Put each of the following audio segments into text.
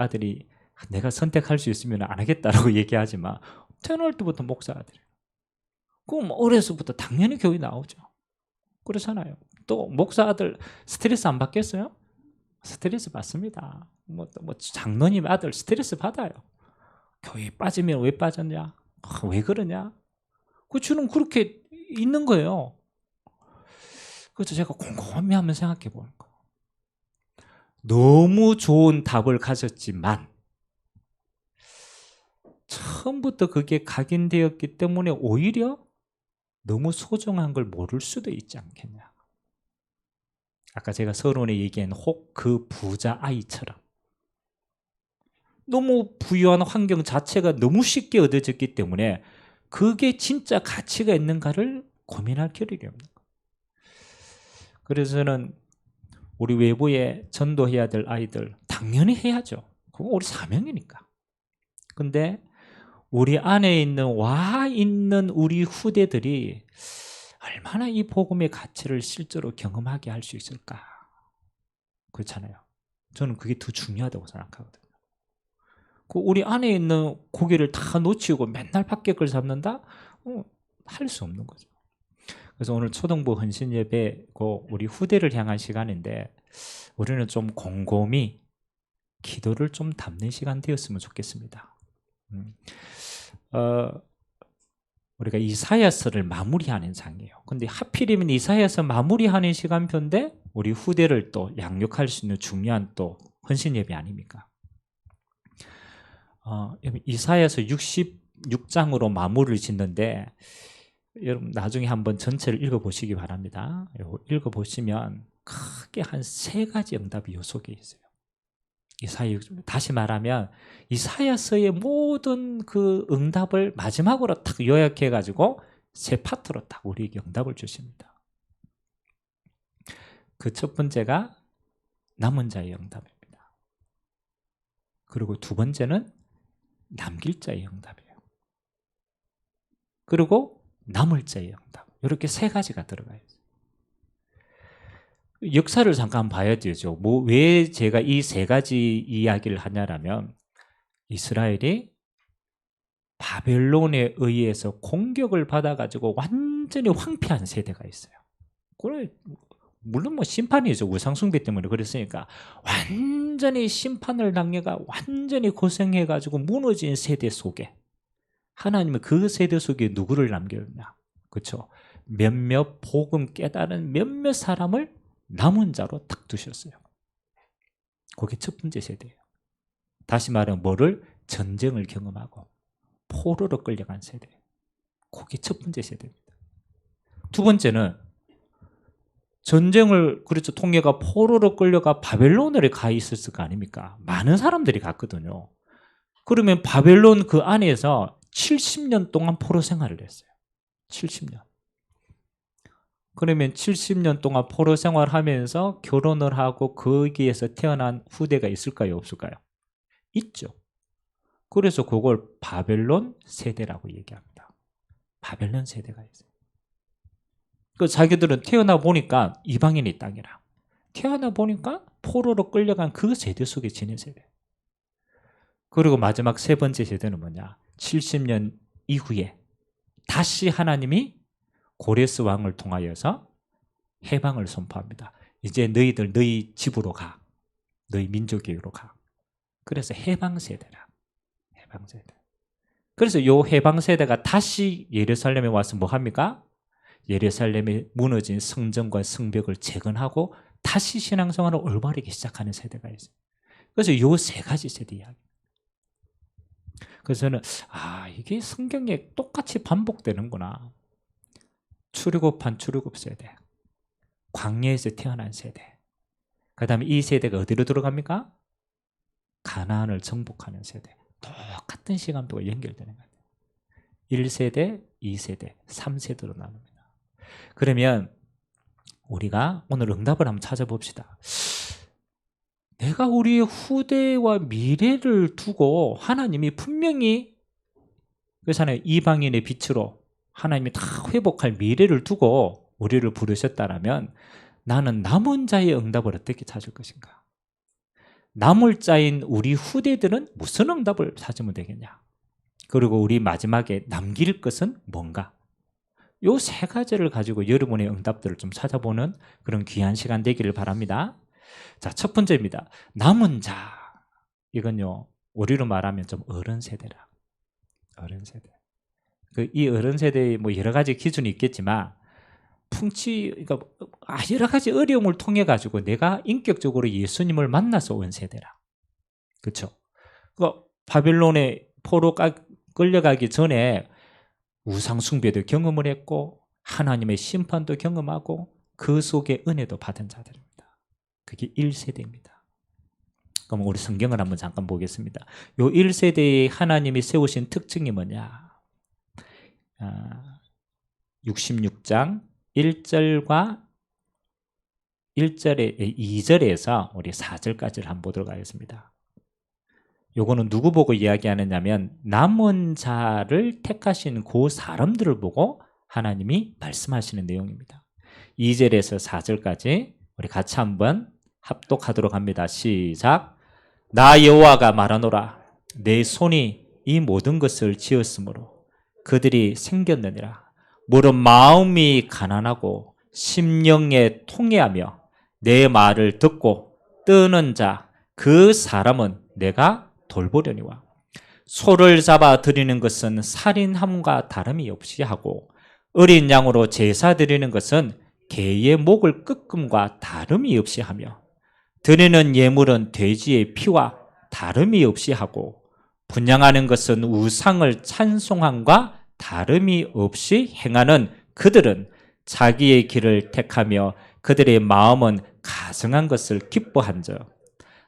아들이 내가 선택할 수 있으면 안 하겠다라고 얘기하지만 태어날 때부터 목사 아들이에요. 그럼 어려서부터 당연히 교회 나오죠. 그렇잖아요. 또 목사 아들 스트레스 안 받겠어요? 스트레스 받습니다. 뭐 장로님 아들 스트레스 받아요. 교회 빠지면 왜 빠졌냐? 왜 그러냐? 그 주는 그렇게 있는 거예요. 그래서 제가 곰곰이 한번 생각해 보는 거예요. 너무 좋은 답을 가졌지만 처음부터 그게 각인되었기 때문에 오히려 너무 소중한 걸 모를 수도 있지 않겠냐. 아까 제가 서론에 얘기한 혹 그 부자 아이처럼 너무 부유한 환경 자체가 너무 쉽게 얻어졌기 때문에 그게 진짜 가치가 있는가를 고민할 겨를이 없는 거예요. 그래서 저는 우리 외부에 전도해야 될 아이들 당연히 해야죠. 그건 우리 사명이니까. 근데 우리 안에 있는 우리 후대들이 얼마나 이 복음의 가치를 실제로 경험하게 할 수 있을까? 그렇잖아요. 저는 그게 더 중요하다고 생각하거든요. 우리 안에 있는 고개를 다 놓치고 맨날 밖에 걸 잡는다? 할 수 없는 거죠. 그래서 오늘 초등부 헌신 예배 우리 후대를 향한 시간인데 우리는 좀 곰곰이 기도를 좀 담는 시간 되었으면 좋겠습니다. 우리가 이사야서를 마무리하는 장이에요. 근데 하필이면 이사야서 마무리하는 시간표인데 우리 후대를 또 양육할 수 있는 중요한 또 헌신 예배 아닙니까? 이사야서 66장으로 마무리를 짓는데 여러분 나중에 한번 전체를 읽어보시기 바랍니다. 읽어보시면 크게 한 3가지 응답이 요 속에 있어요. 다시 말하면 이사야서의 모든 그 응답을 마지막으로 딱 요약해가지고 3파트로 딱 우리에게 응답을 주십니다. 그 첫 번째가 남은 자의 응답입니다. 그리고 2번째는 남길 자의 응답이에요. 그리고 남을 자의 응답. 이렇게 3가지가 들어가 있어요. 역사를 잠깐 봐야 되죠. 왜 제가 이 3가지 이야기를 하냐라면 이스라엘이 바벨론에 의해서 공격을 받아가지고 완전히 황폐한 세대가 있어요. 물론 심판이죠. 우상숭배 때문에 그랬으니까 완전히 심판을 당해가 완전히 고생해가지고 무너진 세대 속에 하나님은 그 세대 속에 누구를 남겼냐? 그렇죠? 몇몇 복음 깨달은 몇몇 사람을 남은 자로 딱 두셨어요. 그게 첫 번째 세대예요. 다시 말하면 뭐를? 전쟁을 경험하고 포로로 끌려간 세대. 그게 첫 번째 세대입니다. 2번째는 전쟁을 그렇죠. 통해가 포로로 끌려가 바벨론에 가 있었을 거 아닙니까? 많은 사람들이 갔거든요. 그러면 바벨론 그 안에서 70년 동안 포로 생활을 했어요. 70년. 그러면 70년 동안 포로 생활하면서 결혼을 하고 거기에서 태어난 후대가 있을까요? 없을까요? 있죠. 그래서 그걸 바벨론 세대라고 얘기합니다. 바벨론 세대가 있어요. 그 자기들은 태어나 보니까 이방인의 땅이라. 태어나 보니까 포로로 끌려간 그 세대 속에 지낸 세대. 그리고 마지막 3번째 세대는 뭐냐? 70년 이후에 다시 하나님이 고레스 왕을 통하여서 해방을 선포합니다. 이제 너희들 너희 집으로 가. 너희 민족에게로 가. 그래서 해방세대라. 해방세대. 그래서 요 해방세대가 다시 예루살렘에 와서 뭐 합니까? 예루살렘에 무너진 성전과 성벽을 재건하고 다시 신앙생활을 올바르게 시작하는 세대가 있어요. 그래서 요 3가지 세대 이야기. 그래서 저는 이게 성경에 똑같이 반복되는구나. 출애굽한 출애굽 세대, 광야에서 태어난 세대, 그 다음에 이 세대가 어디로 들어갑니까? 가나안을 정복하는 세대. 똑같은 시간표가 연결되는 거예요. 1세대, 2세대, 3세대로 나눕니다. 그러면 우리가 오늘 응답을 한번 찾아봅시다. 내가 우리의 후대와 미래를 두고 하나님이 분명히 그렇잖아요. 이방인의 빛으로 하나님이 다 회복할 미래를 두고 우리를 부르셨다라면 나는 남은 자의 응답을 어떻게 찾을 것인가? 남을 자인 우리 후대들은 무슨 응답을 찾으면 되겠냐? 그리고 우리 마지막에 남길 것은 뭔가? 요 세 가지를 가지고 여러분의 응답들을 좀 찾아보는 그런 귀한 시간 되기를 바랍니다. 자, 첫 번째입니다. 남은 자. 이건요, 우리로 말하면 좀 어른 세대라. 어른 세대. 이 어른 세대에 뭐 여러 가지 기준이 있겠지만, 그러니까 여러 가지 어려움을 통해 가지고 내가 인격적으로 예수님을 만나서 온 세대라. 그렇죠? 바벨론의 포로 끌려가기 전에 우상 숭배도 경험을 했고 하나님의 심판도 경험하고 그 속에 은혜도 받은 자들입니다. 그게 1세대입니다. 그럼 우리 성경을 한번 잠깐 보겠습니다. 요 1세대에 하나님이 세우신 특징이 뭐냐? 66장 1절과 2절에서 우리 4절까지를 한번 보도록 하겠습니다. 요거는 누구 보고 이야기하느냐면 남은 자를 택하신 그 사람들을 보고 하나님이 말씀하시는 내용입니다. 2절에서 4절까지 우리 같이 한번 합독하도록 합니다. 시작. 나 여호와가 말하노라. 내 손이 이 모든 것을 지었으므로 그들이 생겼느니라. 무릇 마음이 가난하고 심령에 통회하며 내 말을 듣고 뜨는 자 그 사람은 내가 돌보려니와. 소를 잡아 드리는 것은 살인함과 다름이 없이 하고 어린 양으로 제사 드리는 것은 개의 목을 끄끔과 다름이 없이 하며 드리는 예물은 돼지의 피와 다름이 없이 하고 분향하는 것은 우상을 찬송함과 다름이 없이 행하는 그들은 자기의 길을 택하며 그들의 마음은 가증한 것을 기뻐한즉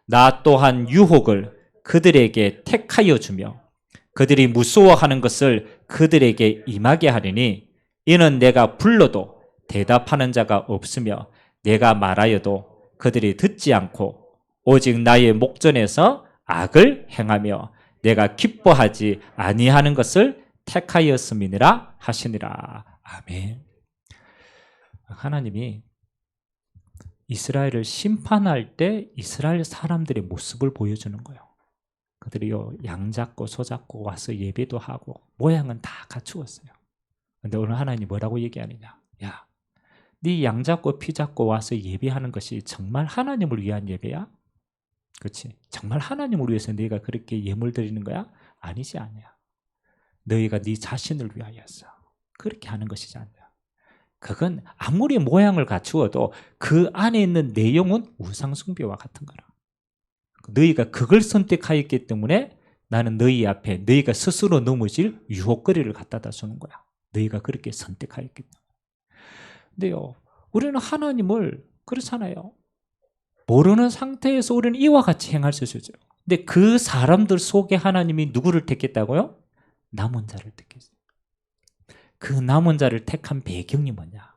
나 또한 유혹을 그들에게 택하여 주며 그들이 무서워하는 것을 그들에게 임하게 하리니 이는 내가 불러도 대답하는 자가 없으며 내가 말하여도 그들이 듣지 않고 오직 나의 목전에서 악을 행하며 내가 기뻐하지 아니하는 것을 택하였음이니라 하시니라. 아멘. 하나님이 이스라엘을 심판할 때 이스라엘 사람들의 모습을 보여주는 거예요. 그들이 양 잡고 소 잡고 와서 예배도 하고 모양은 다 갖추었어요. 근데 오늘 하나님이 뭐라고 얘기하느냐? 야, 네 양 잡고 피 잡고 와서 예배하는 것이 정말 하나님을 위한 예배야? 그렇지? 정말 하나님을 위해서 네가 그렇게 예물 드리는 거야? 아니지 아니야. 너희가 네 자신을 위하여서 그렇게 하는 것이지 않냐. 그건 아무리 모양을 갖추어도 그 안에 있는 내용은 우상숭배와 같은 거라. 너희가 그걸 선택하였기 때문에 나는 너희 앞에 너희가 스스로 넘어질 유혹거리를 갖다 주는 거야. 너희가 그렇게 선택하였기 때문에. 근데요, 우리는 하나님을 그렇잖아요. 모르는 상태에서 우리는 이와 같이 행할 수 있어요. 근데 그 사람들 속에 하나님이 누구를 택했다고요? 남은 자를 택했어요. 그 남은 자를 택한 배경이 뭐냐?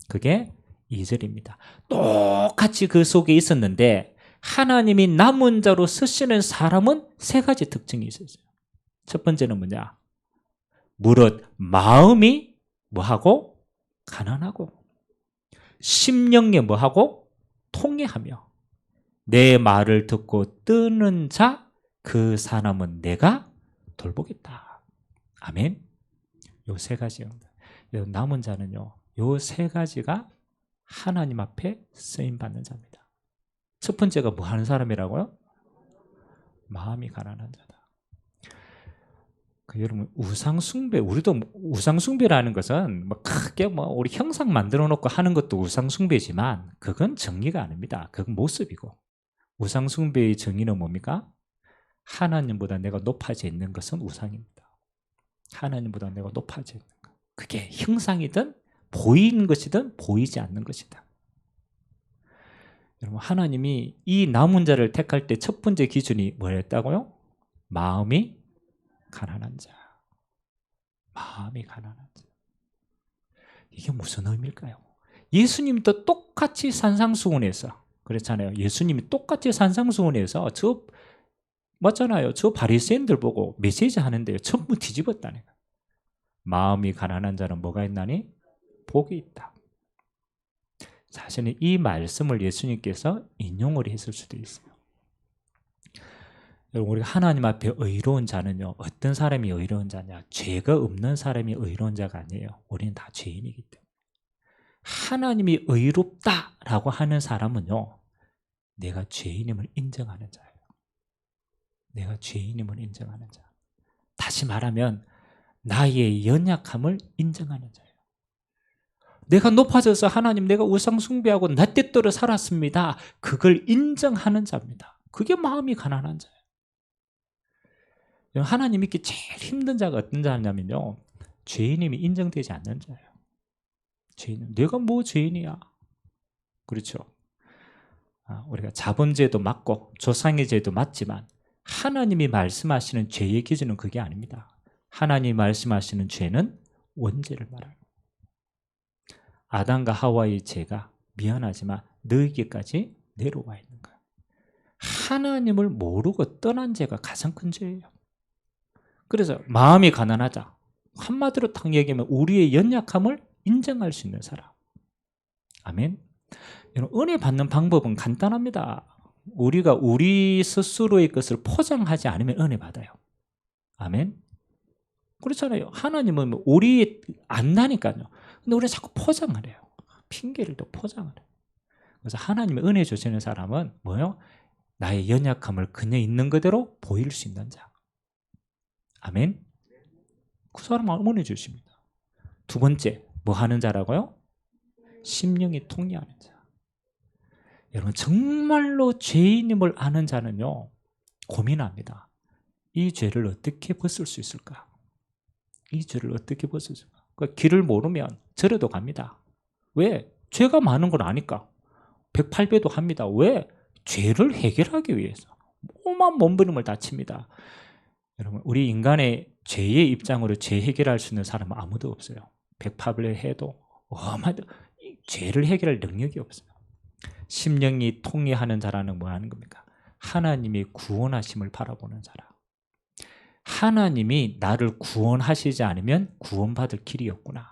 그게 2절입니다. 똑같이 그 속에 있었는데 하나님이 남은 자로 쓰시는 사람은 세 가지 특징이 있었어요. 첫 번째는 뭐냐? 무릇 마음이 뭐하고? 가난하고 심령에 뭐하고? 통회하며 내 말을 듣고 뜨는 자 그 사람은 내가 돌보겠다. 아멘. 요 세 가지입니다. 남은 자는요, 요 세 가지가 하나님 앞에 쓰임받는 자입니다. 첫 번째가 뭐 하는 사람이라고요? 마음이 가난한 자다. 여러분, 우상숭배, 우리도 우상숭배라는 것은 뭐 크게 우리 형상 만들어 놓고 하는 것도 우상숭배지만 그건 정의가 아닙니다. 그건 모습이고. 우상숭배의 정의는 뭡니까? 하나님보다 내가 높아져 있는 것은 우상입니다. 하나님보다 내가 높아져 있는 것. 그게 형상이든 보이는 것이든 보이지 않는 것이다. 여러분, 하나님이 이 남은 자를 택할 때 첫 번째 기준이 뭐였다고요? 마음이 가난한 자. 마음이 가난한 자. 이게 무슨 의미일까요? 예수님도 똑같이 산상수훈에서 그렇잖아요. 예수님이 똑같이 산상수훈에서 맞잖아요. 저 바리새인들 보고 메시지 하는데요. 전부 뒤집었다네. 마음이 가난한 자는 뭐가 있나니? 복이 있다. 사실은 이 말씀을 예수님께서 인용을 했을 수도 있어요. 여러분, 우리가 하나님 앞에 의로운 자는요, 어떤 사람이 의로운 자냐? 죄가 없는 사람이 의로운 자가 아니에요. 우리는 다 죄인이기 때문에. 하나님이 의롭다라고 하는 사람은요, 내가 죄인임을 인정하는 자예요. 내가 죄인임을 인정하는 자. 다시 말하면 나의 연약함을 인정하는 자예요. 내가 높아져서 하나님, 내가 우상 숭배하고 나 뜻대로 살았습니다. 그걸 인정하는 자입니다. 그게 마음이 가난한 자예요. 하나님 믿기 제일 힘든 자가 어떤 자냐면요, 죄인임이 인정되지 않는 자예요. 죄인, 내가 뭐 죄인이야? 그렇죠. 우리가 자범죄도 맞고 조상의 죄도 맞지만 하나님이 말씀하시는 죄의 기준은 그게 아닙니다. 하나님이 말씀하시는 죄는 원죄를 말해요. 아담과 하와의 죄가 미안하지만 너에게까지 내려와 있는 거예요. 하나님을 모르고 떠난 죄가 가장 큰 죄예요. 그래서 마음이 가난하자, 한마디로 딱 얘기하면 우리의 연약함을 인정할 수 있는 사람. 아멘. 은혜 받는 방법은 간단합니다. 우리가 우리 스스로의 것을 포장하지 않으면 은혜 받아요. 아멘. 그렇잖아요. 하나님은 우리 안다니까요. 근데 우리는 자꾸 포장을 해요. 핑계를 또 포장을 해요. 그래서 하나님의 은혜 주시는 사람은 뭐예요? 나의 연약함을 그냥 있는 그대로 보일 수 있는 자. 아멘. 그 사람은 은혜 주십니다. 두 번째, 뭐 하는 자라고요? 심령이 통회하는 자. 여러분, 정말로 죄인임을 아는 자는요, 고민합니다. 이 죄를 어떻게 벗을 수 있을까? 이 죄를 어떻게 벗을 수 있을까? 그러니까 길을 모르면 절에도 갑니다. 왜? 죄가 많은 걸 아니까. 108배도 합니다. 왜? 죄를 해결하기 위해서. 오만 몸부림을 다칩니다. 여러분, 우리 인간의 죄의 입장으로 죄 해결할 수 있는 사람은 아무도 없어요. 108배 해도 죄를 해결할 능력이 없어요. 심령이 통회하는 자라는 뭐 하는 겁니까? 하나님이 구원하심을 바라보는 자라. 하나님이 나를 구원하시지 않으면 구원받을 길이 없구나.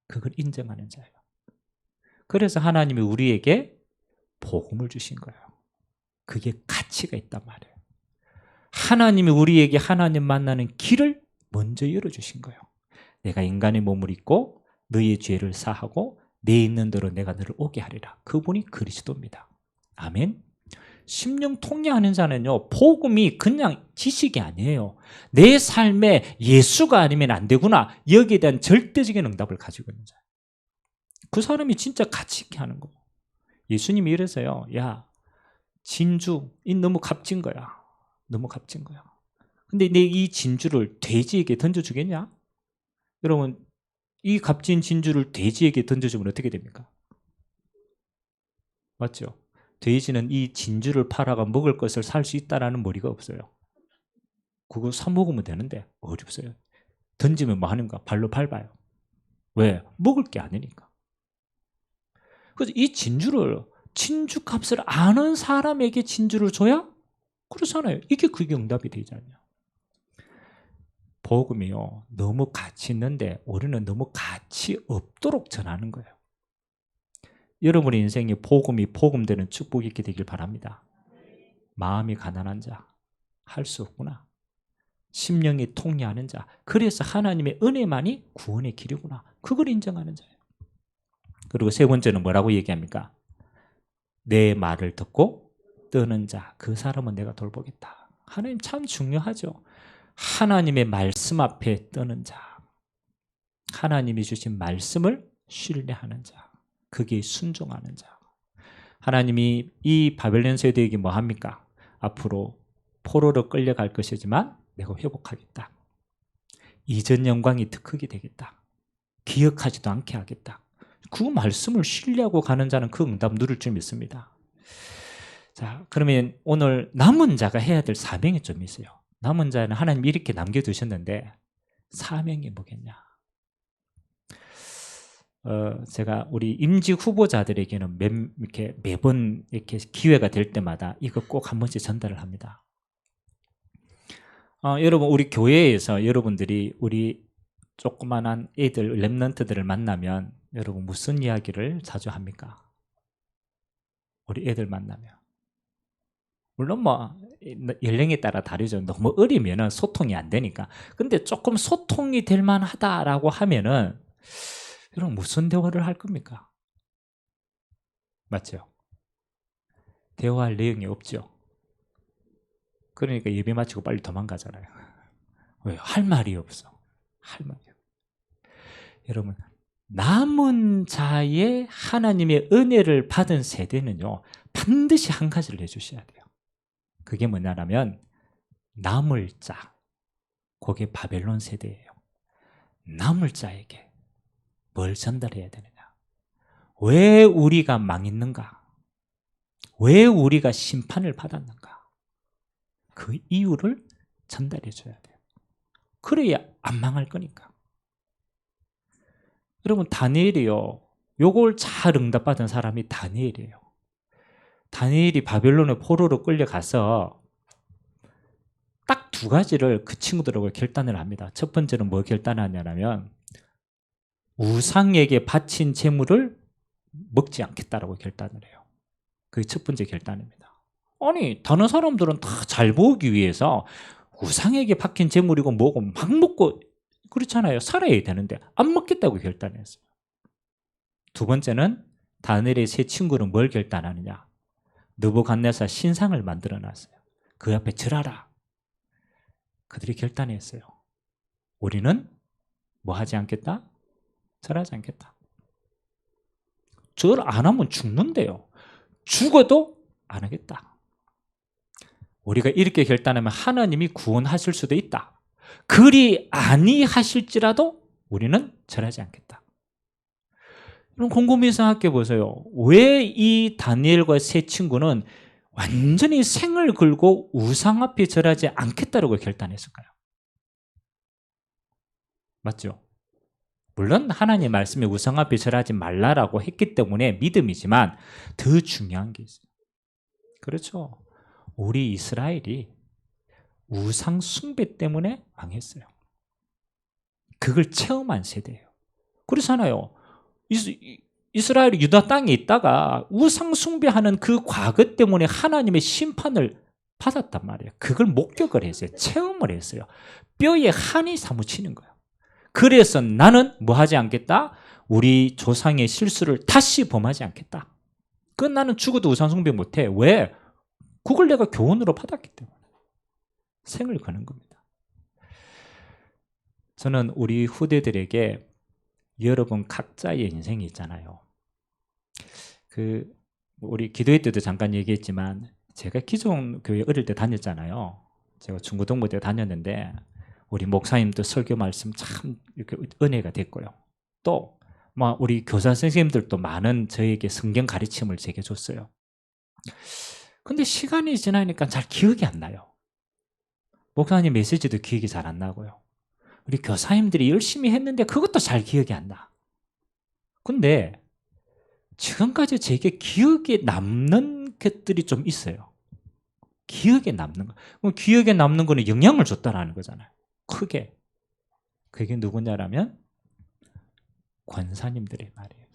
그걸 인정하는 자예요. 그래서 하나님이 우리에게 복음을 주신 거예요. 그게 가치가 있단 말이에요. 하나님이 우리에게 하나님 만나는 길을 먼저 열어주신 거예요. 내가 인간의 몸을 입고 너의 죄를 사하고 내 있는 대로 내가 너를 오게 하리라. 그분이 그리스도입니다. 아멘. 심령 통회하는 자는요, 복음이 그냥 지식이 아니에요. 내 삶에 예수가 아니면 안 되구나, 여기에 대한 절대적인 응답을 가지고 있는 자예요. 그 사람이 진짜 가치 있게 하는 거. 예수님이 이래서요, 야, 진주, 이 너무 값진 거야. 너무 값진 거야. 근데 내 이 진주를 돼지에게 던져주겠냐? 여러분, 이 값진 진주를 돼지에게 던져주면 어떻게 됩니까? 맞죠? 돼지는 이 진주를 팔아가 먹을 것을 살 수 있다라는 머리가 없어요. 그거 사 먹으면 되는데 어렵어요. 던지면 뭐 하는가? 발로 밟아요. 왜? 먹을 게 아니니까. 그래서 이 진주를, 진주값을 아는 사람에게 진주를 줘야? 그렇잖아요. 이게 그게 응답이 되지 않냐. 복음이요, 너무 가치 있는데 우리는 너무 가치 없도록 전하는 거예요. 여러분의 인생에 복음이 복음되는 축복이 있게 되길 바랍니다. 마음이 가난한 자, 할 수 없구나. 심령이 통회하는 자, 그래서 하나님의 은혜만이 구원의 길이구나. 그걸 인정하는 자예요. 그리고 세 번째는 뭐라고 얘기합니까? 내 말을 듣고 뜨는 자, 그 사람은 내가 돌보겠다. 하나님 참 중요하죠. 하나님의 말씀 앞에 뜨는 자, 하나님이 주신 말씀을 신뢰하는 자, 그게 순종하는 자. 하나님이 이 바벨론 세대에게 뭐 합니까? 앞으로 포로로 끌려갈 것이지만 내가 회복하겠다. 이전 영광이 더 크게 되겠다. 기억하지도 않게 하겠다. 그 말씀을 신뢰하고 가는 자는 그 응답 누릴 줄 믿습니다. 자, 그러면 오늘 남은 자가 해야 될 사명이 좀 있어요. 남은 자는 하나님이 이렇게 남겨두셨는데 사명이 뭐겠냐? 제가 우리 임직 후보자들에게는 이렇게 매번 이렇게 기회가 될 때마다 이거 꼭 한 번씩 전달을 합니다. 여러분, 우리 교회에서 여러분들이 우리 조그만한 애들, 랩런트들을 만나면 여러분 무슨 이야기를 자주 합니까? 우리 애들 만나면 물론 뭐 연령에 따라 다르죠. 너무 어리면은 소통이 안 되니까. 근데 조금 소통이 될 만하다라고 하면은 여러분 무슨 대화를 할 겁니까? 맞죠? 대화할 내용이 없죠. 그러니까 예배 마치고 빨리 도망가잖아요. 왜? 할 말이 없어. 할 말이 없어. 여러분 남은 자의 하나님의 은혜를 받은 세대는요 반드시 한 가지를 해주셔야 돼요. 그게 뭐냐면 남을 자, 그게 바벨론 세대예요. 남을 자에게 뭘 전달해야 되느냐? 왜 우리가 망했는가? 왜 우리가 심판을 받았는가? 그 이유를 전달해 줘야 돼요. 그래야 안 망할 거니까. 여러분 다니엘이요, 요걸 잘 응답받은 사람이 다니엘이에요. 다니엘이 바벨론의 포로로 끌려가서 딱 두 가지를 그 친구들하고 결단을 합니다. 첫 번째는 뭐 결단하냐면 우상에게 바친 재물을 먹지 않겠다라고 결단을 해요. 그게 첫 번째 결단입니다. 아니 다른 사람들은 다 잘 보기 위해서 우상에게 박힌 재물이고 뭐고 막 먹고 그렇잖아요. 살아야 되는데 안 먹겠다고 결단했어요. 두 번째는 다니엘의 세 친구는 뭘 결단하느냐? 느부갓네살 신상을 만들어놨어요. 그 앞에 절하라. 그들이 결단했어요. 우리는 뭐 하지 않겠다? 절하지 않겠다. 절 안 하면 죽는데요. 죽어도 안 하겠다. 우리가 이렇게 결단하면 하나님이 구원하실 수도 있다. 그리 아니하실지라도 우리는 절하지 않겠다. 그럼 곰곰이 생각해 보세요. 왜 이 다니엘과 세 친구는 완전히 생을 걸고 우상 앞에 절하지 않겠다라고 결단했을까요? 맞죠? 물론 하나님 말씀에 우상 앞에 절하지 말라라고 했기 때문에 믿음이지만 더 중요한 게 있어요. 그렇죠? 우리 이스라엘이 우상 숭배 때문에 망했어요. 그걸 체험한 세대예요. 그렇잖아요. 이스라엘이 유다 땅에 있다가 우상 숭배하는 그 과거 때문에 하나님의 심판을 받았단 말이에요. 그걸 목격을 했어요. 체험을 했어요. 뼈에 한이 사무치는 거예요. 그래서 나는 뭐 하지 않겠다? 우리 조상의 실수를 다시 범하지 않겠다. 그건 나는 죽어도 우상 숭배 못해. 왜? 그걸 내가 교훈으로 받았기 때문에. 생을 거는 겁니다. 저는 우리 후대들에게 여러분 각자의 인생이 있잖아요. 우리 기도회 때도 잠깐 얘기했지만 제가 기존 교회 어릴 때 다녔잖아요. 제가 중고등부 때 다녔는데 우리 목사님도 설교 말씀 참 이렇게 은혜가 됐고요. 또 우리 교사 선생님들도 많은 저에게 성경 가르침을 제게 줬어요. 근데 시간이 지나니까 잘 기억이 안 나요. 목사님 메시지도 기억이 잘 안 나고요. 우리 교사님들이 열심히 했는데 그것도 잘 기억이 안 나. 근데 지금까지 제게 기억에 남는 것들이 좀 있어요. 기억에 남는 거. 그럼 기억에 남는 거는 영향을 줬다라는 거잖아요. 크게. 그게 누구냐라면 권사님들의 말이에요.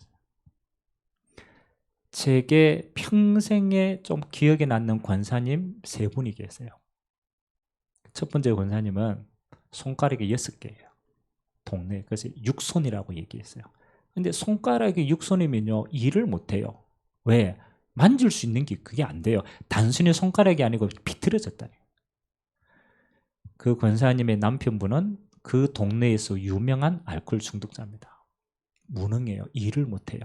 제게 평생에 좀 기억에 남는 권사님 세 분이 계세요. 첫 번째 권사님은 손가락이 6개예요. 동네. 그래서 육손이라고 얘기했어요. 근데 손가락이 6손이면요 일을 못해요. 왜? 만질 수 있는 게 그게 안 돼요. 단순히 손가락이 아니고 비틀어졌다. 그 권사님의 남편분은 그 동네에서 유명한 알코올 중독자입니다. 무능해요. 일을 못해요.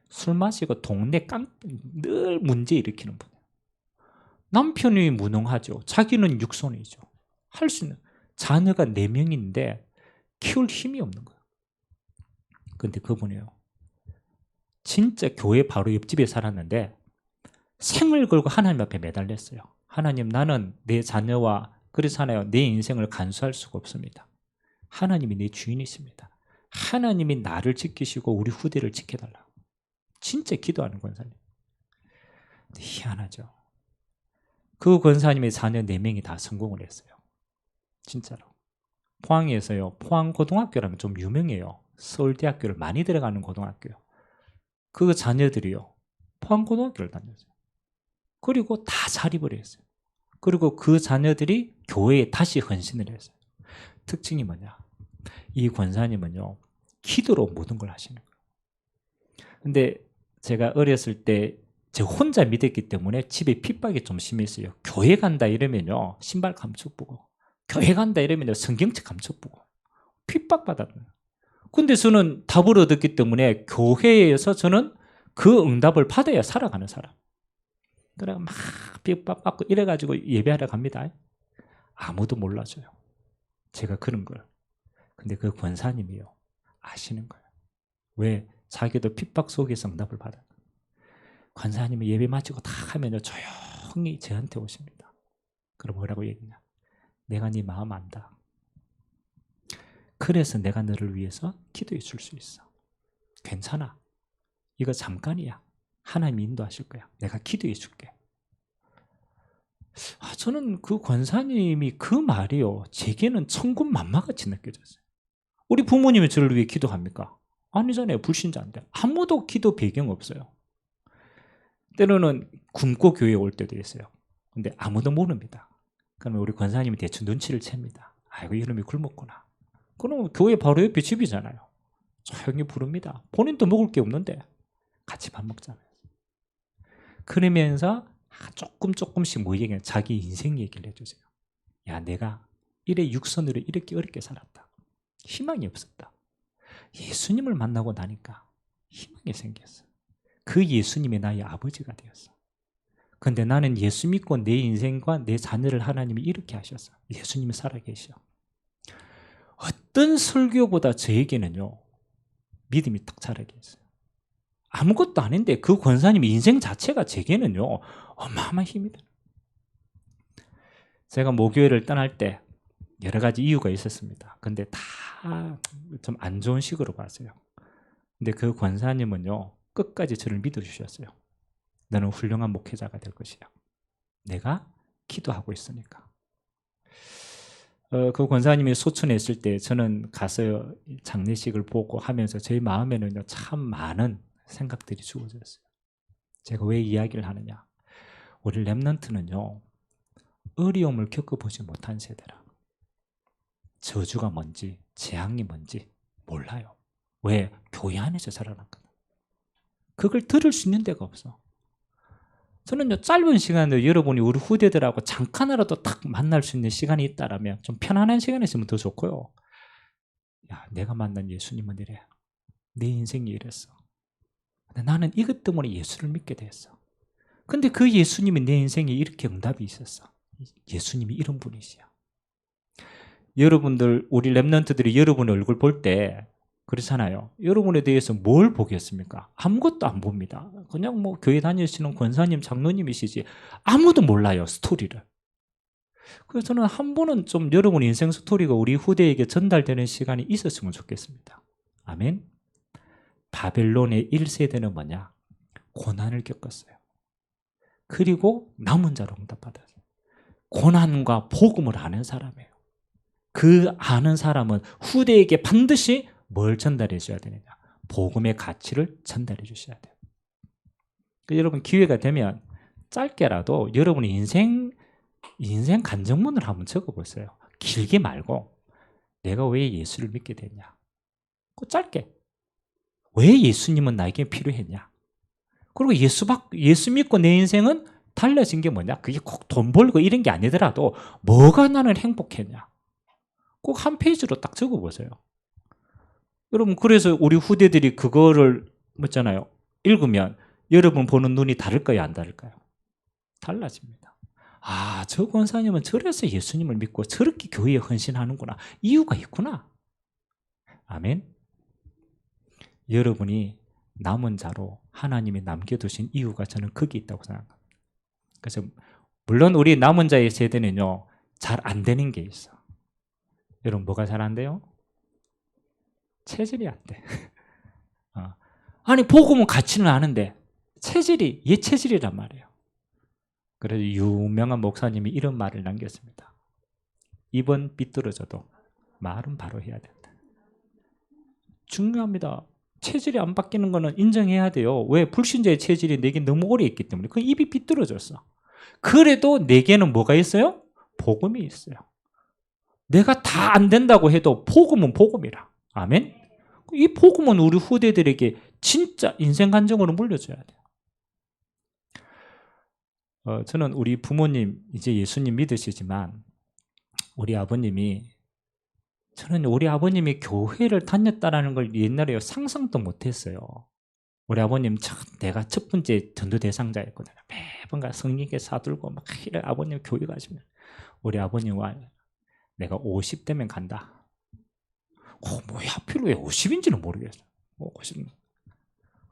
술 마시고 동네 늘 문제 일으키는 분이에요. 남편이 무능하죠. 자기는 육손이죠. 할 수 있는 자녀가 4명인데 키울 힘이 없는 거예요. 근데 그분이요 진짜 교회 바로 옆집에 살았는데 생을 걸고 하나님 앞에 매달렸어요. 하나님, 나는 내 자녀와 그렇잖아요. 내 인생을 간수할 수가 없습니다. 하나님이 내 주인이십니다. 하나님이 나를 지키시고 우리 후대를 지켜달라고 진짜 기도하는 권사님. 희한하죠. 그 권사님의 자녀 4명이 다 성공을 했어요. 진짜로. 포항에서요. 포항고등학교라면 좀 유명해요. 서울대학교를 많이 들어가는 고등학교요. 그 자녀들이요. 포항고등학교를 다녔어요. 그리고 다 자립을 했어요. 그리고 그 자녀들이 교회에 다시 헌신을 했어요. 특징이 뭐냐? 이 권사님은요, 기도로 모든 걸 하시는 거예요. 근데 제가 어렸을 때 제 혼자 믿었기 때문에 집에 핍박이 좀 심했어요. 교회 간다 이러면요, 신발 감춰보고, 교회 간다 이러면요, 성경책 감춰보고, 핍박받았어요. 근데 저는 답을 얻었기 때문에 교회에서 저는 그 응답을 받아야 살아가는 사람. 그래 막 핍박받고 이래가지고 예배하러 갑니다. 아무도 몰라줘요. 제가 그런 걸. 근데 그 권사님이요, 아시는 거예요. 왜? 자기도 핍박 속에서 응답을 받아요. 권사님이 예배 마치고 다 하면요, 조용히 저한테 오십니다. 그럼 뭐라고 얘기냐? 내가 네 마음 안다. 그래서 내가 너를 위해서 기도해 줄 수 있어. 괜찮아. 이거 잠깐이야. 하나님이 인도하실 거야. 내가 기도해 줄게. 저는 그 권사님이 그 말이요, 제게는 천군만마같이 느껴졌어요. 우리 부모님이 저를 위해 기도합니까? 아니잖아요. 불신자인데. 아무도 기도 배경 없어요. 때로는 굶고 교회에 올 때도 있어요. 근데 아무도 모릅니다. 그러면 우리 권사님이 대충 눈치를 챕니다. 아이고, 이놈이 굶었구나. 그럼 교회 바로 옆에 집이잖아요. 조용히 부릅니다. 본인도 먹을 게 없는데 같이 밥 먹잖아요. 그러면서 조금씩 뭐 얘기해요? 자기 인생 얘기를 해주세요. 야, 내가 이래 육선으로 이렇게 어렵게 살았다. 희망이 없었다. 예수님을 만나고 나니까 희망이 생겼어. 그 예수님이 나의 아버지가 되었어. 근데 나는 예수 믿고 내 인생과 내 자녀를 하나님이 이렇게 하셨어. 예수님이 살아계셔. 어떤 설교보다 저에게는요, 믿음이 딱 자라게 했어요. 아무것도 아닌데 그 권사님의 인생 자체가 제게는요, 어마어마한 힘이 돼요. 제가 모교회를 떠날 때 여러 가지 이유가 있었습니다. 근데 다 좀 안 좋은 식으로 봤어요. 근데 그 권사님은요, 끝까지 저를 믿어주셨어요. 너는 훌륭한 목회자가 될 것이야. 내가 기도하고 있으니까. 그 권사님이 소천했을 때 저는 가서 장례식을 보고 하면서 제 마음에는 참 많은 생각들이 주어졌어요. 제가 왜 이야기를 하느냐? 우리 렘넌트는요, 어려움을 겪어보지 못한 세대라. 저주가 뭔지, 재앙이 뭔지 몰라요. 왜? 교회 안에서 자라났거든. 그걸 들을 수 있는 데가 없어. 저는요, 짧은 시간에 여러분이 우리 후대들하고 잠깐이라도 딱 만날 수 있는 시간이 있다라면 좀 편안한 시간이 있으면 더 좋고요. 야, 내가 만난 예수님은 이래. 내 인생이 이랬어. 근데 나는 이것 때문에 예수를 믿게 됐어. 근데 그 예수님이 내 인생에 이렇게 응답이 있었어. 예수님이 이런 분이시야. 여러분들, 우리 렘넌트들이 여러분의 얼굴 볼 때 그렇잖아요. 여러분에 대해서 뭘 보겠습니까? 아무것도 안 봅니다. 그냥 뭐 교회 다니시는 권사님, 장로님이시지 아무도 몰라요, 스토리를. 그래서 저는 한 번은 좀 여러분 인생 스토리가 우리 후대에게 전달되는 시간이 있었으면 좋겠습니다. 아멘. 바벨론의 1세대는 뭐냐? 고난을 겪었어요. 그리고 남은 자로 응답받았어요. 고난과 복음을 아는 사람이에요. 그 아는 사람은 후대에게 반드시 뭘 전달해 줘야 되느냐? 복음의 가치를 전달해 주셔야 돼요. 여러분, 기회가 되면 짧게라도 여러분의 인생 간증문을 한번 적어보세요. 길게 말고 내가 왜 예수를 믿게 됐냐? 그 짧게. 왜 예수님은 나에게 필요했냐? 그리고 예수 믿고 내 인생은 달라진 게 뭐냐? 그게 꼭 돈 벌고 이런 게 아니더라도 뭐가 나는 행복했냐? 꼭 한 페이지로 딱 적어보세요. 여러분, 그래서 우리 후대들이 그거를 뭐잖아요, 읽으면 여러분 보는 눈이 다를까요, 안 다를까요? 달라집니다. 아, 저 권사님은 저래서 예수님을 믿고 저렇게 교회에 헌신하는구나. 이유가 있구나. 아멘. 여러분이 남은 자로 하나님이 남겨두신 이유가 저는 거기 있다고 생각합니다. 그래서 물론 우리 남은 자의 세대는요, 잘 안 되는 게 있어. 여러분, 뭐가 잘 안 돼요? 체질이 안 돼. 아니, 복음은 가치는 아는데 체질이 얘 체질이란 말이에요. 그래서 유명한 목사님이 이런 말을 남겼습니다. 입은 삐뚤어져도 말은 바로 해야 된다. 중요합니다. 체질이 안 바뀌는 거는 인정해야 돼요. 왜? 불신자의 체질이 내게 너무 오래 있기 때문에. 그 입이 삐뚤어졌어. 그래도 내게는 뭐가 있어요? 복음이 있어요. 내가 다 안 된다고 해도 복음은 복음이라. 아멘. 이 복음은 우리 후대들에게 진짜 인생 간증으로 물려줘야 돼요. 저는 우리 부모님 이제 예수님 믿으시지만 우리 아버님이 저는 우리 아버님이 교회를 다녔다라는 걸 옛날에 상상도 못했어요. 우리 아버님 내가 첫 번째 전도 대상자였거든요. 매번 성령께 사들고 막 이래 아버님 교회 가시면 우리 아버님과 내가 50대면 간다. 뭐야 하필 왜 50인지는 모르겠어요. 50.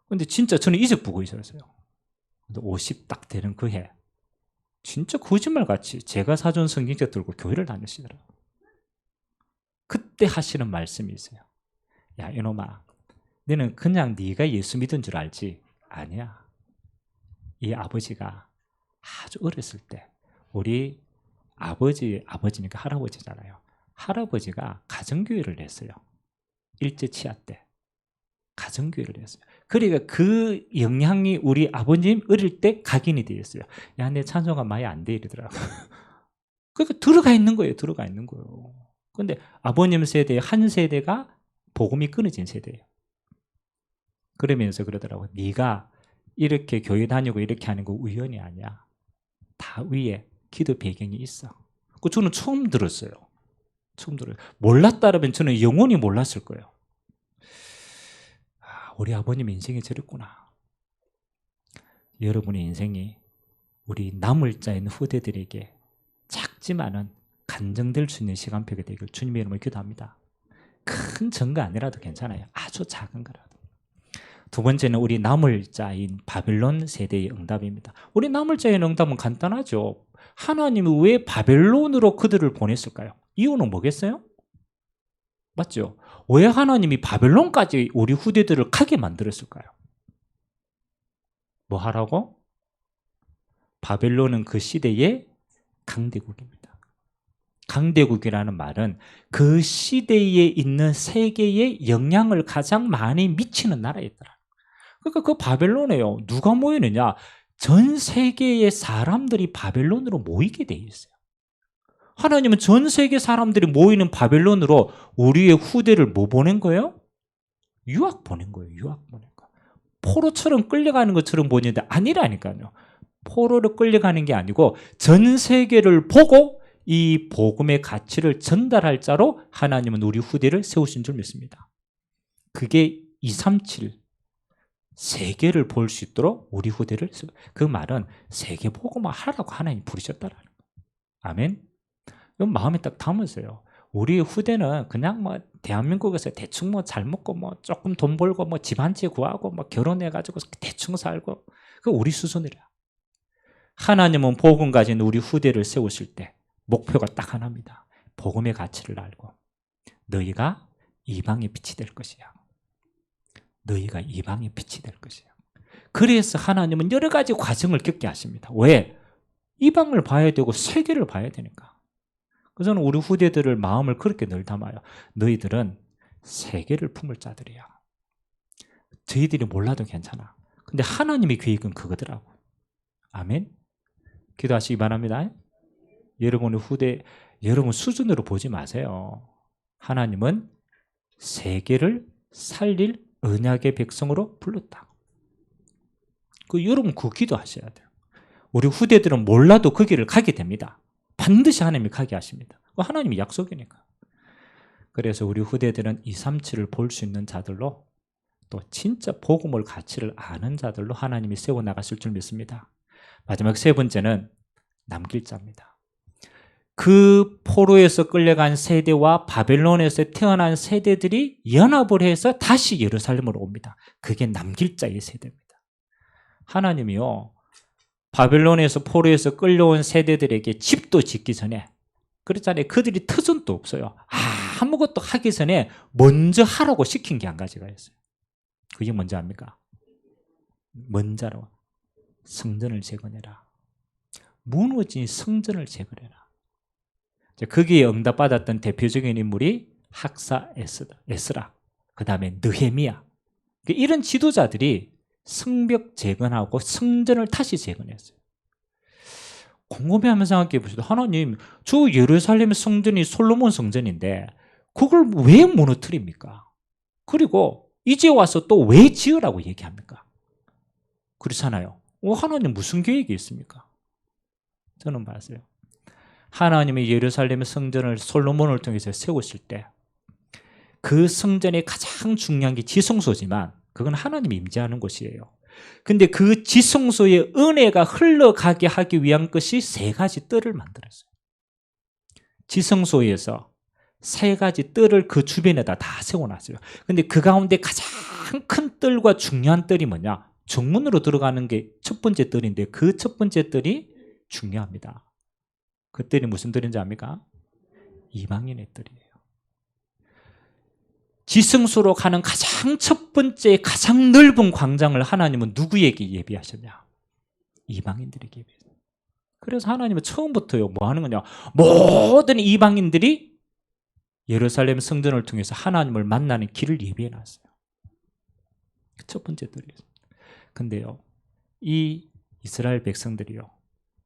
근데 진짜 저는 이적 보고 있었어요. 근데 50 딱 되는 그 해 진짜 거짓말같이 제가 사준 성경책 들고 교회를 다니시더라고요. 그때 하시는 말씀이 있어요. 야 이놈아, 너는 그냥 네가 예수 믿은 줄 알지? 아니야. 이 아버지가 아주 어렸을 때 우리 아버지니까 할아버지잖아요. 할아버지가 가정교회를 했어요. 일제치하 때 가정교회를 했어요. 그러니까 그 영향이 우리 아버님 어릴 때 각인이 되어 있어요. 야, 내 찬송가 많이 안 돼 이러더라고요. 그러니까 들어가 있는 거예요. 근데 아버님 세대 한 세대가 복음이 끊어진 세대예요. 그러면서 그러더라고요. 네가 이렇게 교회 다니고 이렇게 하는 거 우연이 아니야. 다 위에 기도 배경이 있어. 저는 처음 들었어요. 몰랐다면 저는 영원히 몰랐을 거예요. 우리 아버님 인생이 저랬구나. 여러분의 인생이 우리 남을 자인 후대들에게 작지만은 간증될 수 있는 시간표가 되길 주님의 이름으로 기도합니다. 큰 증거 아니라도 괜찮아요. 아주 작은 거라도. 두 번째는 우리 남을 자인 바벨론 세대의 응답입니다. 우리 남을 자인 응답은 간단하죠. 하나님이 왜 바벨론으로 그들을 보냈을까요? 이유는 뭐겠어요? 맞죠? 왜 하나님이 바벨론까지 우리 후대들을 가게 만들었을까요? 뭐 하라고? 바벨론은 그 시대의 강대국입니다. 강대국이라는 말은 그 시대에 있는 세계에 영향을 가장 많이 미치는 나라였더라. 그러니까 그 바벨론에요. 누가 모이느냐? 전 세계의 사람들이 바벨론으로 모이게 돼 있어요. 하나님은 전 세계 사람들이 모이는 바벨론으로 우리의 후대를 뭐 보낸 거예요? 유학 보낸 거예요. 포로처럼 끌려가는 것처럼 보이는데 아니라니까요. 포로로 끌려가는 게 아니고 전 세계를 보고 이 복음의 가치를 전달할 자로 하나님은 우리 후대를 세우신 줄 믿습니다. 그게 237 세계를 볼 수 있도록 우리 후대를 그 말은 세계 복음화 하라고 하나님 부르셨다라는 거예요. 아멘. 이건 마음에 딱 담으세요. 우리 후대는 그냥 대한민국에서 대충 잘 먹고 조금 돈 벌고 집 한 채 구하고 결혼해가지고 대충 살고 그 우리 수준이라. 하나님은 복음 가진 우리 후대를 세우실 때 목표가 딱 하나입니다. 복음의 가치를 알고 너희가 이방의 빛이 될 것이야. 그래서 하나님은 여러 가지 과정을 겪게 하십니다. 왜? 이방을 봐야 되고 세계를 봐야 되니까. 그래서 저는 우리 후대들을 마음을 그렇게 늘 담아요. 너희들은 세계를 품을 자들이야. 저희들이 몰라도 괜찮아. 근데 하나님의 계획은 그거더라고. 아멘. 기도하시기 바랍니다. 여러분의 후대, 여러분 수준으로 보지 마세요. 하나님은 세계를 살릴 언약의 백성으로 불렀다. 여러분 그 기도하셔야 돼요. 우리 후대들은 몰라도 그 길을 가게 됩니다. 반드시 하나님이 가게 하십니다. 하나님이 약속이니까. 그래서 우리 후대들은 237을 볼 수 있는 자들로 또 진짜 복음을 가치를 아는 자들로 하나님이 세워나가실 줄 믿습니다. 마지막 세 번째는 남길 자입니다. 그 포로에서 끌려간 세대와 바벨론에서 태어난 세대들이 연합을 해서 다시 예루살렘으로 옵니다. 그게 남길 자의 세대입니다. 하나님이요, 바벨론에서 포로에서 끌려온 세대들에게 집도 짓기 전에 그렇잖아요. 그들이 터전도 없어요. 아무것도 하기 전에 먼저 하라고 시킨 게 한 가지가 있어요. 그게 뭔지 압니까? 먼저로 성전을 재건해라. 무너진 성전을 재건해라. 거기에 응답받았던 대표적인 인물이 학사 에스라, 그 다음에 느헤미야. 이런 지도자들이 성벽 재건하고 성전을 다시 재건했어요. 곰곰이하면서 생각해 보시죠. 하나님, 저 예루살렘 성전이 솔로몬 성전인데 그걸 왜 무너뜨립니까? 그리고 이제 와서 또 왜 지으라고 얘기합니까? 그렇잖아요. 하나님 무슨 계획이 있습니까? 저는 봤어요. 하나님이 예루살렘 성전을 솔로몬을 통해서 세우실 때 그 성전의 가장 중요한 게 지성소지만 그건 하나님이 임재하는 곳이에요. 근데 그 지성소의 은혜가 흘러가게 하기 위한 것이 세 가지 뜰을 만들었어요. 지성소에서 세 가지 뜰을 그 주변에다 다 세워놨어요. 근데 그 가운데 가장 큰 뜰과 중요한 뜰이 뭐냐? 정문으로 들어가는 게 첫 번째 뜰인데 그 첫 번째 뜰이 중요합니다. 그 뜰이 무슨 뜰인지 압니까? 이방인의 뜰이에요. 지성소로 가는 가장 첫 번째 가장 넓은 광장을 하나님은 누구에게 예비하셨냐? 이방인들에게 예비했어요. 그래서 하나님은 처음부터요 뭐 하는 거냐? 모든 이방인들이 예루살렘 성전을 통해서 하나님을 만나는 길을 예비해 놨어요. 첫 번째 뜰이었어요. 근데요 이 이스라엘 백성들이요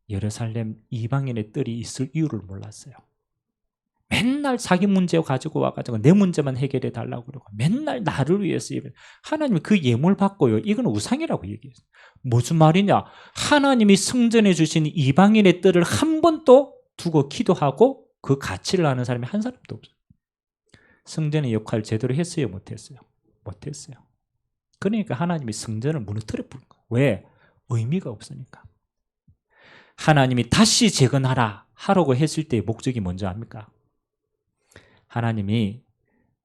예루살렘 이방인의 뜰이 있을 이유를 몰랐어요. 맨날 자기 문제 가지고 와가지고 내 문제만 해결해 달라고 그러고 맨날 나를 위해서 하나님이 그 예물 받고요. 이건 우상이라고 얘기했어요. 무슨 말이냐? 하나님이 성전에 주신 이방인의 뜰을 한 번도 두고 기도하고 그 가치를 아는 사람이 한 사람도 없어요. 성전의 역할을 제대로 했어요? 못했어요? 못했어요. 그러니까 하나님이 성전을 무너뜨려 버린 거예요. 왜? 의미가 없으니까. 하나님이 다시 재건하라 하라고 했을 때의 목적이 뭔지 압니까? 하나님이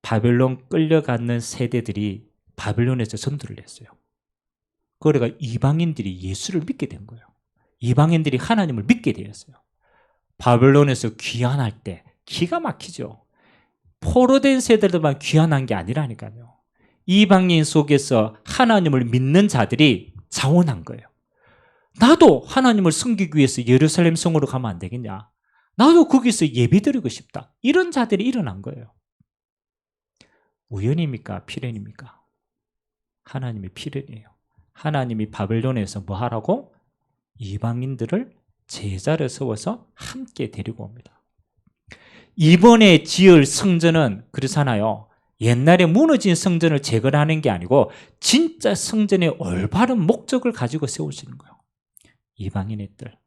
바벨론 끌려가는 세대들이 바벨론에서 전도를 했어요. 그러니까 이방인들이 예수를 믿게 된 거예요. 이방인들이 하나님을 믿게 되었어요. 바벨론에서 귀환할 때 기가 막히죠. 포로된 세대들만 귀환한 게 아니라니까요. 이방인 속에서 하나님을 믿는 자들이 자원한 거예요. 나도 하나님을 섬기기 위해서 예루살렘 성으로 가면 안 되겠냐? 나도 거기서 예배드리고 싶다. 이런 자들이 일어난 거예요. 우연입니까? 필연입니까? 하나님의 필연이에요. 하나님이 바벨론에서 뭐 하라고? 이방인들을 제자를 세워서 함께 데리고 옵니다. 이번에 지을 성전은 그렇잖아요. 옛날에 무너진 성전을 재건하는 게 아니고 진짜 성전의 올바른 목적을 가지고 세우시는 거예요. 이방인의 뜰.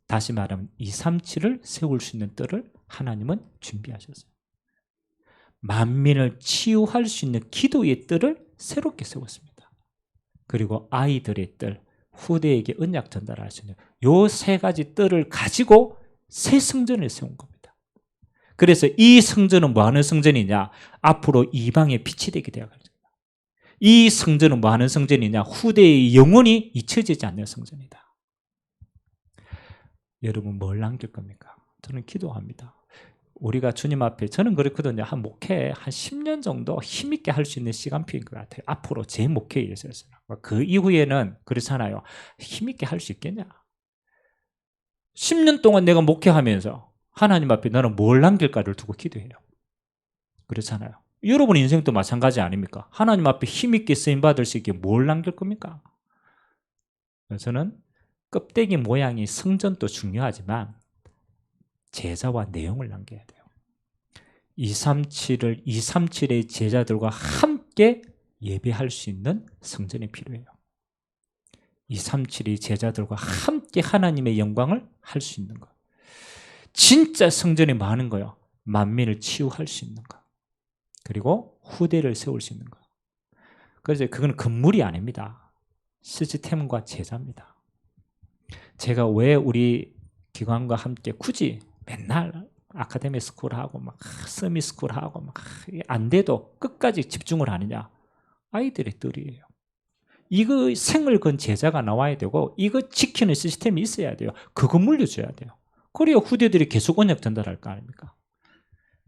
다시 말하면 237을 세울 수 있는 뜰을 하나님은 준비하셨어요. 만민을 치유할 수 있는 기도의 뜰을 새롭게 세웠습니다. 그리고 아이들의 뜰, 후대에게 언약 전달할 수 있는 이 세 가지 뜰을 가지고 새 성전을 세운 겁니다. 그래서 이 성전은 뭐 하는 성전이냐? 앞으로 이방의 빛이 되게 되어갑니다. 이 성전은 뭐 하는 성전이냐? 후대의 영원히 잊혀지지 않는 성전이다. 여러분 뭘 남길 겁니까? 저는 기도합니다. 우리가 주님 앞에 저는 그렇거든요. 한 목회 한 10년 정도 힘있게 할 수 있는 시간표인 것 같아요. 앞으로 제 목회에 있어서. 그 이후에는 그렇잖아요. 힘있게 할 수 있겠냐? 10년 동안 내가 목회하면서 하나님 앞에 나는 뭘 남길까를 두고 기도해요. 그렇잖아요. 여러분 인생도 마찬가지 아닙니까? 하나님 앞에 힘있게 쓰임받을 수 있게 뭘 남길 겁니까? 저는 껍데기 모양이 성전도 중요하지만 제자와 내용을 남겨야 돼요. 237의 제자들과 함께 예배할 수 있는 성전이 필요해요. 237의 제자들과 함께 하나님의 영광을 할 수 있는 것. 진짜 성전이 많은 거예요. 만민을 치유할 수 있는 것. 그리고 후대를 세울 수 있는 것. 그래서 그건 건물이 아닙니다. 시스템과 제자입니다. 제가 왜 우리 기관과 함께 굳이 맨날 아카데미 스쿨하고 막 서밋 스쿨하고 막 안 돼도 끝까지 집중을 하느냐? 아이들의 뜰이에요. 이거 생을 건 제자가 나와야 되고 이거 지키는 시스템이 있어야 돼요. 그거 물려줘야 돼요. 그래야 후대들이 계속 언약 전달할 거 아닙니까?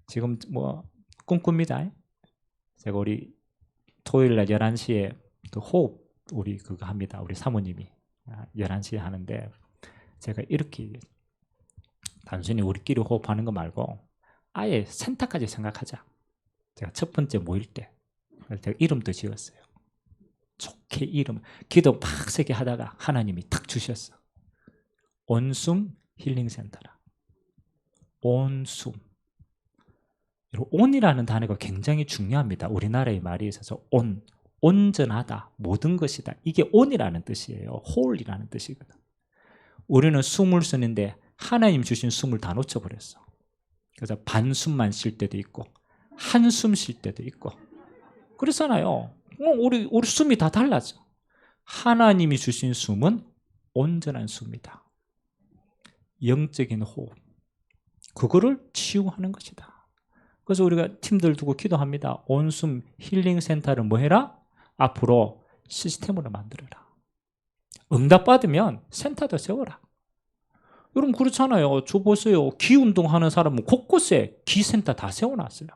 지금 뭐 꿈꿉니다. 제가 우리 토요일 날 11시에 그 호흡 우리 그거 합니다. 우리 사모님이 11시에 하는데 제가 이렇게 얘기해요. 단순히 우리끼리 호흡하는 거 말고 아예 센터까지 생각하자. 제가 첫 번째 모일 때 제가 이름도 지었어요. 좋게 이름 기도 막 세게 하다가 하나님이 탁 주셨어. 온숨 힐링센터라. 온숨. 온이라는 단어가 굉장히 중요합니다. 우리나라의 말이 있어서 온전하다, 모든 것이다. 이게 온이라는 뜻이에요. 홀이라는 뜻이거든. 우리는 숨을 쓰는데 하나님 주신 숨을 다 놓쳐버렸어. 그래서 반숨만 쉴 때도 있고 한숨 쉴 때도 있고 그렇잖아요. 우리 숨이 다 달라져. 하나님이 주신 숨은 온전한 숨이다. 영적인 호흡. 그거를 치유하는 것이다. 그래서 우리가 팀들 두고 기도합니다. 온숨 힐링센터를 뭐 해라? 앞으로 시스템으로 만들어라. 응답받으면 센터도 세워라. 여러분 그렇잖아요. 저 보세요. 기운동 하는 사람은 곳곳에 기센터 다 세워놨어요.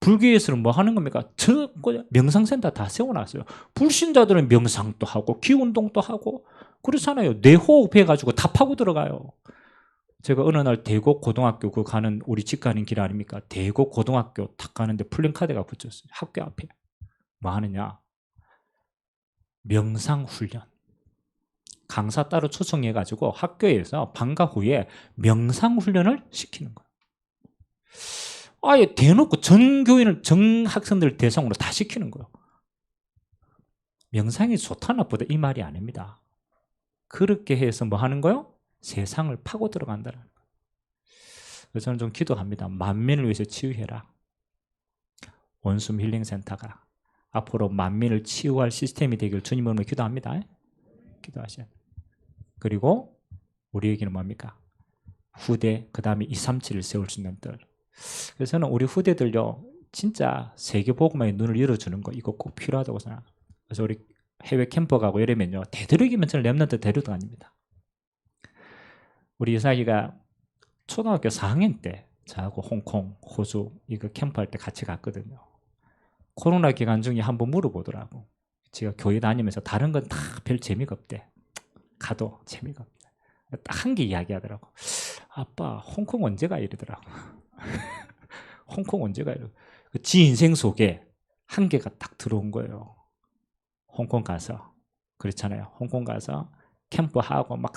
불교에서는 뭐 하는 겁니까? 명상센터 다 세워놨어요. 불신자들은 명상도 하고 기운동도 하고 그렇잖아요. 뇌호흡 해가지고 다 파고 들어가요. 제가 어느 날 대곡 고등학교 그 가는 우리 집 가는 길 아닙니까? 대곡 고등학교 딱 가는데 플랜카드가 붙였어요. 학교 앞에. 뭐 하느냐? 명상 훈련. 강사 따로 초청해가지고 학교에서 방과 후에 명상 훈련을 시키는 거예요. 아예 대놓고 전 교인을, 전 학생들 대상으로 다 시키는 거예요. 명상이 좋다 나쁘다 이 말이 아닙니다. 그렇게 해서 뭐 하는 거예요? 세상을 파고 들어간다는 거예요. 그래서 저는 좀 기도합니다. 만민을 위해서 치유해라. 온숨 힐링센터가 앞으로 만민을 치유할 시스템이 되길 주님으로 기도합니다. 기도하셔야 돼요. 그리고 우리에게는 뭡니까? 후대, 그 다음에 237을 세울 수 있는 뜰. 그래서 저는 우리 후대들요, 진짜 세계복음화에 눈을 열어주는 거 이거 꼭 필요하다고 생각합니다. 그래서 우리 해외 캠프 가고 이러면요, 되도록이면 저는 랩런트 데려다닙니다. 우리 이삭이가 초등학교 4학년 때 저하고 홍콩, 호주 이거 캠프할 때 같이 갔거든요. 코로나 기간 중에 한번 물어보더라고. 제가 교회 다니면서 다른 건 다 별 재미가 없대. 가도 재미가 없대. 딱 한 개 이야기하더라고. 아빠 홍콩 언제 가 이러더라고. 홍콩 언제 가 이러고. 지 인생 속에 한 개가 딱 들어온 거예요. 홍콩 가서. 그렇잖아요. 홍콩 가서 캠프하고 막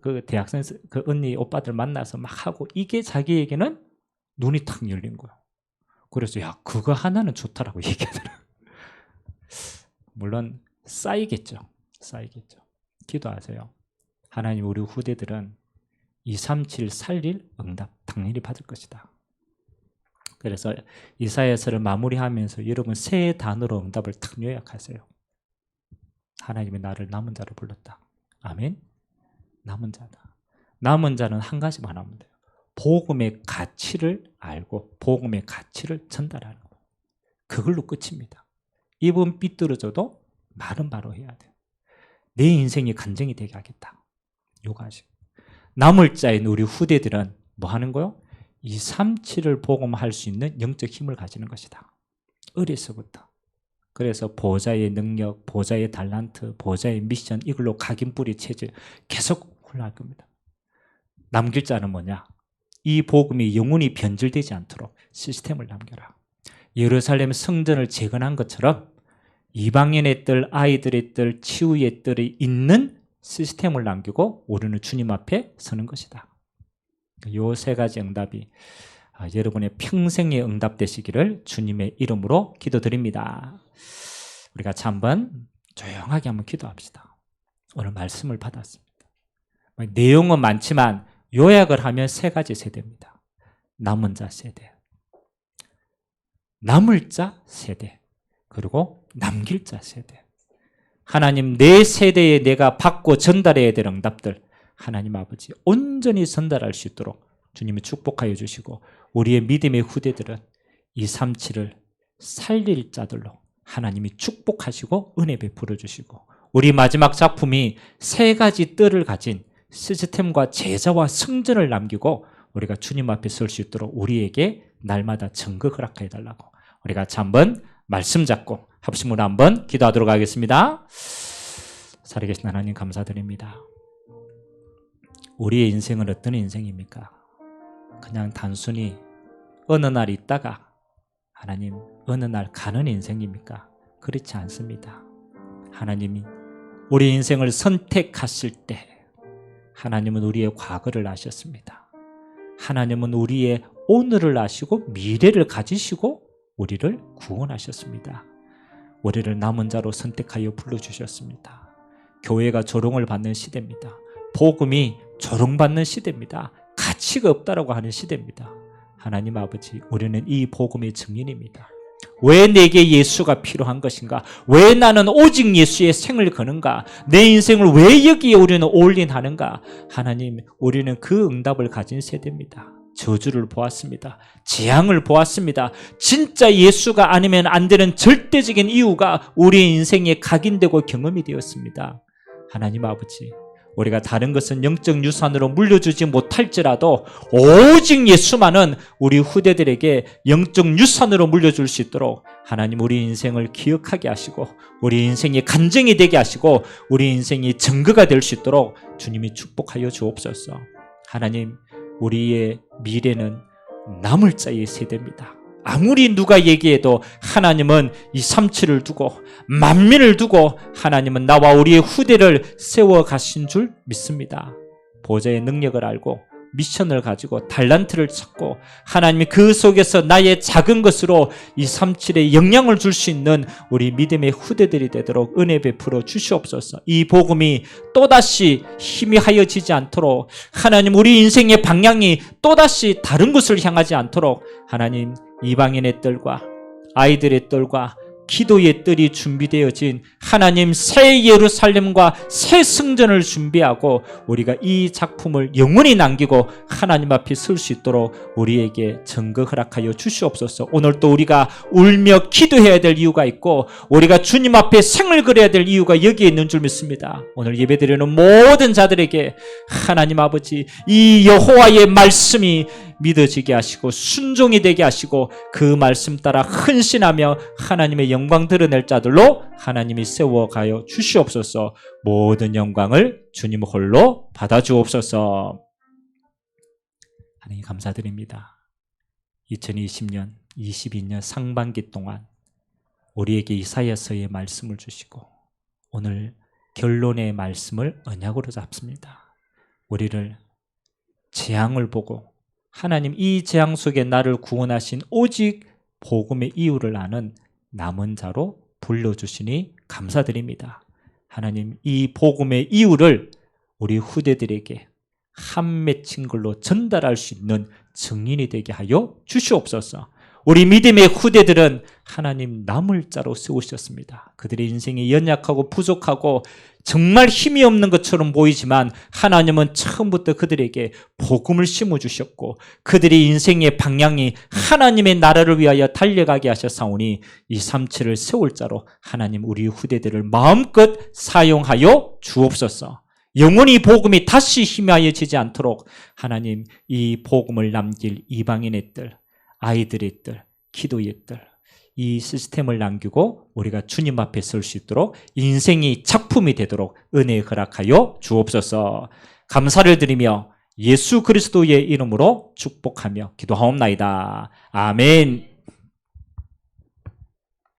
그 대학생 그 언니 오빠들 만나서 막 하고 이게 자기에게는 눈이 탁 열린 거예요. 그래서 야 그거 하나는 좋다라고 얘기하더라고요. 물론 쌓이겠죠. 기도하세요. 하나님 우리 후대들은 237 살릴 응답 당연히 받을 것이다. 그래서 이사야서를 마무리하면서 여러분 세 단어로 응답을 탁 요약하세요. 하나님이 나를 남은 자로 불렀다. 아멘. 남은 자다. 남은 자는 한 가지만 하면 돼요. 복음의 가치를 알고 복음의 가치를 전달하는 거예요. 그걸로 끝입니다. 입은 삐뚤어져도 말은 바로 해야 돼요. 내 인생이 간증이 되게 하겠다. 요가지. 남을 자인 우리 후대들은 뭐 하는 거요? 237을 복음할 수 있는 영적 힘을 가지는 것이다. 어려서부터. 그래서 보좌의 능력, 보좌의 달란트, 보좌의 미션 이걸로 각인뿌리 체질 계속 훈련할 겁니다. 남길 자는 뭐냐? 이 복음이 영원히 변질되지 않도록 시스템을 남겨라. 예루살렘 성전을 재건한 것처럼 이방인의 뜰, 아이들의 뜰, 치유의 뜰이 있는 시스템을 남기고 우리는 주님 앞에 서는 것이다. 요 세 가지 응답이 여러분의 평생의 응답 되시기를 주님의 이름으로 기도드립니다. 우리가 같이 한번 조용하게 한번 기도합시다. 오늘 말씀을 받았습니다. 내용은 많지만 요약을 하면 세 가지 세대입니다. 남은 자 세대, 남을 자 세대, 그리고 남길 자 세대. 하나님 내 세대에 내가 받고 전달해야 될 응답들 하나님 아버지 온전히 전달할 수 있도록 주님이 축복하여 주시고 우리의 믿음의 후대들은 237을 살릴 자들로 하나님이 축복하시고 은혜 베풀어 주시고 우리 마지막 작품이 세 가지 뜰을 가진 시스템과 제자와 성전을 남기고 우리가 주님 앞에 설 수 있도록 우리에게 날마다 정극 허락해 달라고 우리 같이 한번 말씀 잡고 합심으로 한번 기도하도록 하겠습니다. 살아계신 하나님 감사드립니다. 우리의 인생은 어떤 인생입니까? 그냥 단순히 어느 날 있다가 하나님 어느 날 가는 인생입니까? 그렇지 않습니다. 하나님이 우리 인생을 선택하실 때 하나님은 우리의 과거를 아셨습니다. 하나님은 우리의 오늘을 아시고 미래를 가지시고 우리를 구원하셨습니다. 우리를 남은 자로 선택하여 불러주셨습니다. 교회가 조롱을 받는 시대입니다. 복음이 조롱받는 시대입니다. 가치가 없다라고 하는 시대입니다. 하나님 아버지, 우리는 이 복음의 증인입니다. 왜 내게 예수가 필요한 것인가? 왜 나는 오직 예수의 생을 거는가? 내 인생을 왜 여기에 우리는 올인하는가? 하나님, 우리는 그 응답을 가진 세대입니다. 저주를 보았습니다. 재앙을 보았습니다. 진짜 예수가 아니면 안 되는 절대적인 이유가 우리의 인생에 각인되고 경험이 되었습니다. 하나님 아버지, 우리가 다른 것은 영적 유산으로 물려주지 못할지라도 오직 예수만은 우리 후대들에게 영적 유산으로 물려줄 수 있도록 하나님 우리 인생을 기억하게 하시고 우리 인생이 간증이 되게 하시고 우리 인생이 증거가 될 수 있도록 주님이 축복하여 주옵소서. 하나님, 우리의 미래는 남을 자의 세대입니다. 아무리 누가 얘기해도 하나님은 이 삼치를 두고 만민을 두고 하나님은 나와 우리의 후대를 세워가신 줄 믿습니다. 보좌의 능력을 알고 미션을 가지고 달란트를 찾고 하나님이 그 속에서 나의 작은 것으로 이 삼칠에 영향을 줄 수 있는 우리 믿음의 후대들이 되도록 은혜 베풀어 주시옵소서. 이 복음이 또다시 희미하여지지 않도록 하나님 우리 인생의 방향이 또다시 다른 곳을 향하지 않도록 하나님 이방인의 뜰과 아이들의 뜰과 기도의 뜰이 준비되어진 하나님 새 예루살렘과 새 성전을 준비하고 우리가 이 작품을 영원히 남기고 하나님 앞에 설 수 있도록 우리에게 증거 허락하여 주시옵소서. 오늘 또 우리가 울며 기도해야 될 이유가 있고 우리가 주님 앞에 생을 그려야 될 이유가 여기에 있는 줄 믿습니다. 오늘 예배드리는 모든 자들에게 하나님 아버지 이 여호와의 말씀이 믿어지게 하시고 순종이 되게 하시고 그 말씀 따라 헌신하며 하나님의 영광 드러낼 자들로 하나님이 세워가여 주시옵소서. 모든 영광을 주님 홀로 받아주옵소서. 하나님 감사드립니다. 2020년 22년 상반기 동안 우리에게 이사야서의 말씀을 주시고 오늘 결론의 말씀을 언약으로 잡습니다. 우리를 재앙을 보고 하나님 이 재앙 속에 나를 구원하신 오직 복음의 이유를 아는 남은 자로 불러주시니 감사드립니다. 하나님 이 복음의 이유를 우리 후대들에게 한 맺힌 글로 전달할 수 있는 증인이 되게 하여 주시옵소서. 우리 믿음의 후대들은 하나님 남을 자로 세우셨습니다. 그들의 인생이 연약하고 부족하고 정말 힘이 없는 것처럼 보이지만 하나님은 처음부터 그들에게 복음을 심어주셨고 그들의 인생의 방향이 하나님의 나라를 위하여 달려가게 하셨사오니 이 삼체를 세울 자로 하나님 우리 후대들을 마음껏 사용하여 주옵소서. 영원히 복음이 다시 희미하여지지 않도록 하나님 이 복음을 남길 이방인의 뜰, 아이들의 뜰, 기도의 뜰, 이 시스템을 남기고 우리가 주님 앞에 설 수 있도록 인생이 작품이 되도록 은혜 허락하여 주옵소서. 감사를 드리며 예수 그리스도의 이름으로 축복하며 기도하옵나이다. 아멘.